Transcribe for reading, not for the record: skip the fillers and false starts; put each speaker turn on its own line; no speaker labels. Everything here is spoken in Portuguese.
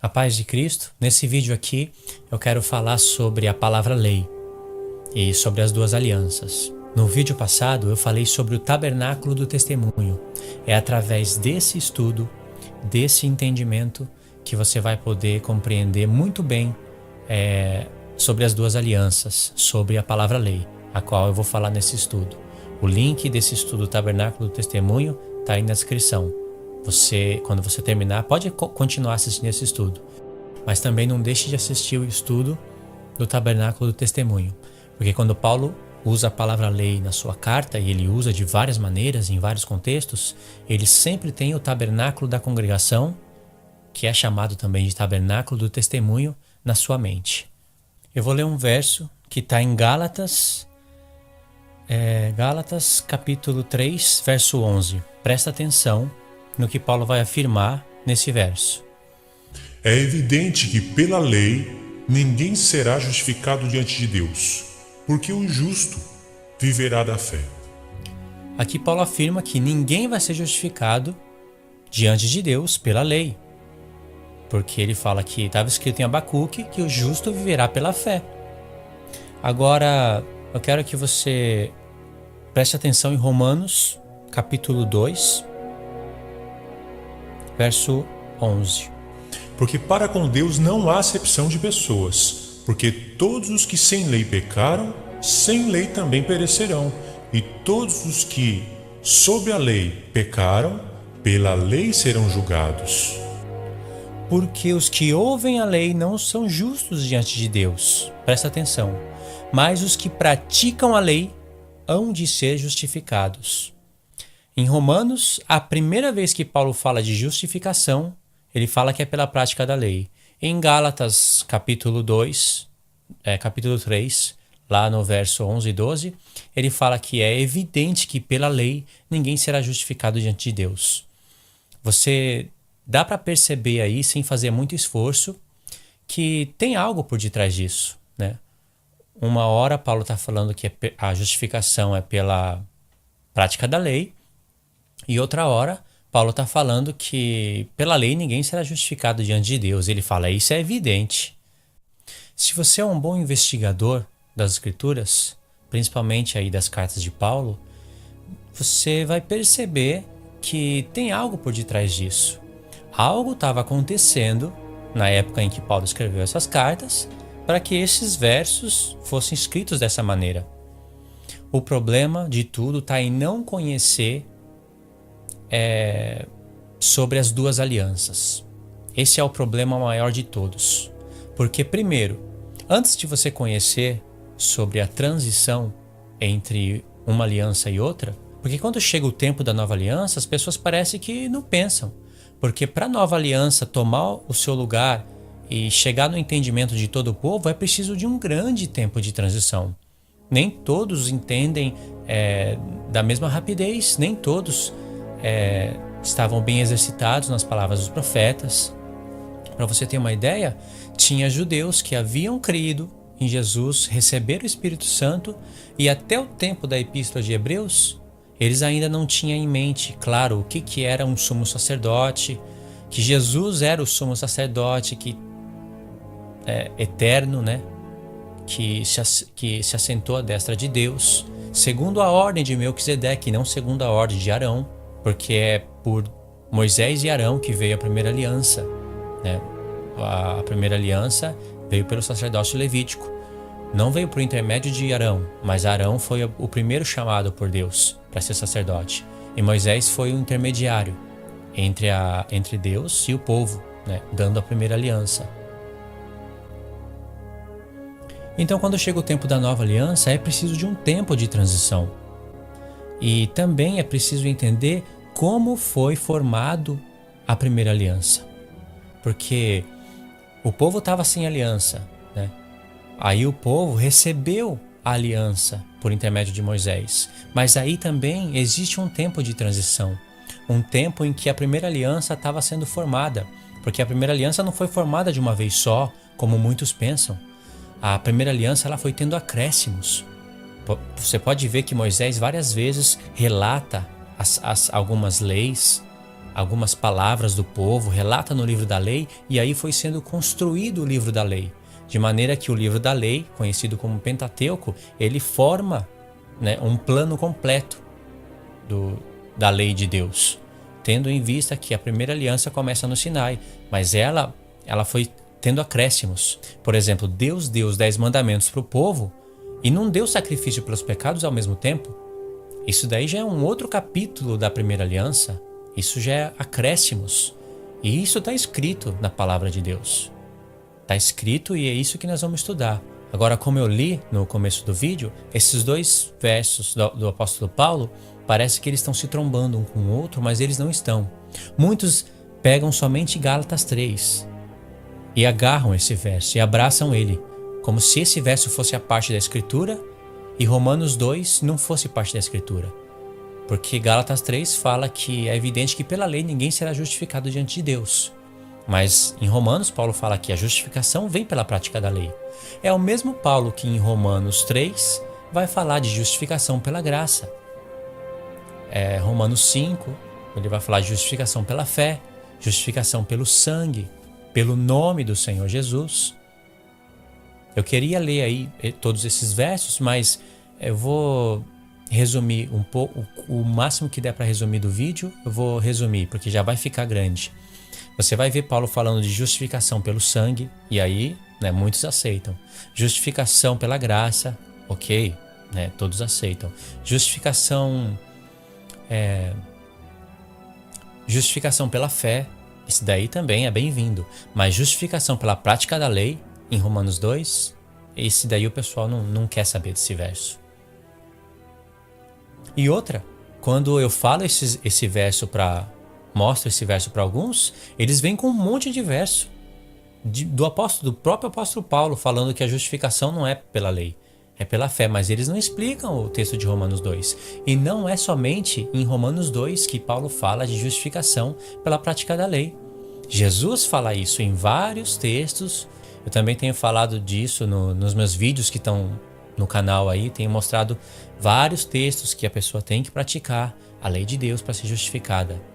A paz de Cristo. Nesse vídeo aqui eu quero falar sobre a palavra lei e sobre as duas alianças. No vídeo passado eu falei sobre o tabernáculo do testemunho. É através desse estudo, desse entendimento, que você vai poder compreender muito bem sobre as duas alianças, sobre a palavra lei, a qual eu vou falar nesse estudo. O link desse estudo Tabernáculo do Testemunho está aí na descrição. Quando você terminar, pode continuar assistindo esse estudo, mas também não deixe de assistir o estudo do Tabernáculo do Testemunho, porque quando Paulo usa a palavra lei na sua carta, e ele usa de várias maneiras, em vários contextos, ele sempre tem o tabernáculo da congregação, que é chamado também de tabernáculo do testemunho, na sua mente. Eu vou ler um verso que está em Gálatas capítulo 3, verso 11. Presta atenção no que Paulo vai afirmar nesse verso.
É evidente que pela lei ninguém será justificado diante de Deus, porque o justo viverá da fé.
Aqui Paulo afirma que ninguém vai ser justificado diante de Deus pela lei, porque ele fala que estava escrito em Abacuque que o justo viverá pela fé. Agora, eu quero que você preste atenção em Romanos, capítulo 2, verso 11.
Porque para com Deus não há acepção de pessoas, porque todos os que sem lei pecaram, sem lei também perecerão, e todos os que sob a lei pecaram, pela lei serão julgados.
Porque os que ouvem a lei não são justos diante de Deus. Presta atenção. Mas os que praticam a lei hão de ser justificados. Em Romanos, a primeira vez que Paulo fala de justificação, ele fala que é pela prática da lei. Em Gálatas, capítulo 3, lá no verso 11 e 12, ele fala que é evidente que pela lei ninguém será justificado diante de Deus. Você dá para perceber aí, sem fazer muito esforço, que tem algo por detrás disso, né? Uma hora Paulo está falando que a justificação é pela prática da lei, e outra hora Paulo está falando que pela lei ninguém será justificado diante de Deus. Ele fala, isso é evidente. Se você é um bom investigador das Escrituras, principalmente aí das cartas de Paulo, você vai perceber que tem algo por detrás disso. Algo estava acontecendo na época em que Paulo escreveu essas cartas para que esses versos fossem escritos dessa maneira. O problema de tudo está em não conhecer sobre as duas alianças. Esse é o problema maior de todos. Porque, primeiro, antes de você conhecer sobre a transição entre uma aliança e outra, porque quando chega o tempo da nova aliança, as pessoas parecem que não pensam. Porque para a nova aliança tomar o seu lugar e chegar no entendimento de todo o povo, é preciso de um grande tempo de transição. Nem todos entendem da mesma rapidez, nem todos estavam bem exercitados nas palavras dos profetas. Para você ter uma ideia, tinha judeus que haviam crido em Jesus, receberam o Espírito Santo, e até o tempo da Epístola de Hebreus, eles ainda não tinham em mente, claro, o que era um sumo sacerdote, que Jesus era o sumo sacerdote eterno, né? que se assentou à destra de Deus, segundo a ordem de Melquisedeque, não segundo a ordem de Arão, porque é por Moisés e Arão que veio a primeira aliança, né? A primeira aliança veio pelo sacerdócio levítico. Não veio por intermédio de Arão, mas Arão foi o primeiro chamado por Deus para ser sacerdote. E Moisés foi o intermediário entre Deus e o povo, né? Dando a primeira aliança. Então, quando chega o tempo da nova aliança, é preciso de um tempo de transição. E também é preciso entender como foi formado a primeira aliança. Porque o povo estava sem aliança, né? Aí o povo recebeu a aliança por intermédio de Moisés. Mas aí também existe um tempo de transição. Um tempo em que a primeira aliança estava sendo formada. Porque a primeira aliança não foi formada de uma vez só, como muitos pensam. A primeira aliança ela foi tendo acréscimos. Você pode ver que Moisés várias vezes relata algumas leis algumas palavras do povo, relata no livro da lei, e aí foi sendo construído o livro da lei. De maneira que o livro da lei, conhecido como Pentateuco, ele forma, né, um plano completo da lei de Deus. Tendo em vista que a primeira aliança começa no Sinai, mas ela foi tendo acréscimos. Por exemplo, Deus deu os 10 mandamentos para o povo e não deu sacrifício pelos pecados ao mesmo tempo. Isso daí já é um outro capítulo da primeira aliança. Isso já é acréscimos. E isso está escrito na palavra de Deus. Está escrito e é isso que nós vamos estudar. Agora, como eu li no começo do vídeo, esses 2 versos do apóstolo Paulo, parece que eles estão se trombando um com o outro, mas eles não estão. Muitos pegam somente Gálatas 3 e agarram esse verso e abraçam ele, como se esse verso fosse a parte da Escritura e Romanos 2 não fosse parte da Escritura. Porque Gálatas 3 fala que é evidente que pela lei ninguém será justificado diante de Deus. Mas em Romanos, Paulo fala que a justificação vem pela prática da lei. É o mesmo Paulo que em Romanos 3 vai falar de justificação pela graça. Romanos 5, ele vai falar de justificação pela fé, justificação pelo sangue, pelo nome do Senhor Jesus. Eu queria ler aí todos esses versos, mas eu vou resumir um pouco, o máximo que der para resumir do vídeo, eu vou resumir, porque já vai ficar grande. Você vai ver Paulo falando de justificação pelo sangue, e aí, né, muitos aceitam. Justificação pela graça, ok, né, todos aceitam. Justificação pela fé, esse daí também é bem-vindo. Mas justificação pela prática da lei, em Romanos 2, esse daí o pessoal não quer saber desse verso. E outra, quando eu falo esse verso mostro esse verso para alguns, eles vêm com um monte de verso do próprio apóstolo Paulo, falando que a justificação não é pela lei, é pela fé, mas eles não explicam o texto de Romanos 2. E não é somente em Romanos 2 que Paulo fala de justificação pela prática da lei. Jesus fala isso em vários textos. Eu também tenho falado disso nos meus vídeos que estão no canal aí, tenho mostrado vários textos que a pessoa tem que praticar a lei de Deus para ser justificada.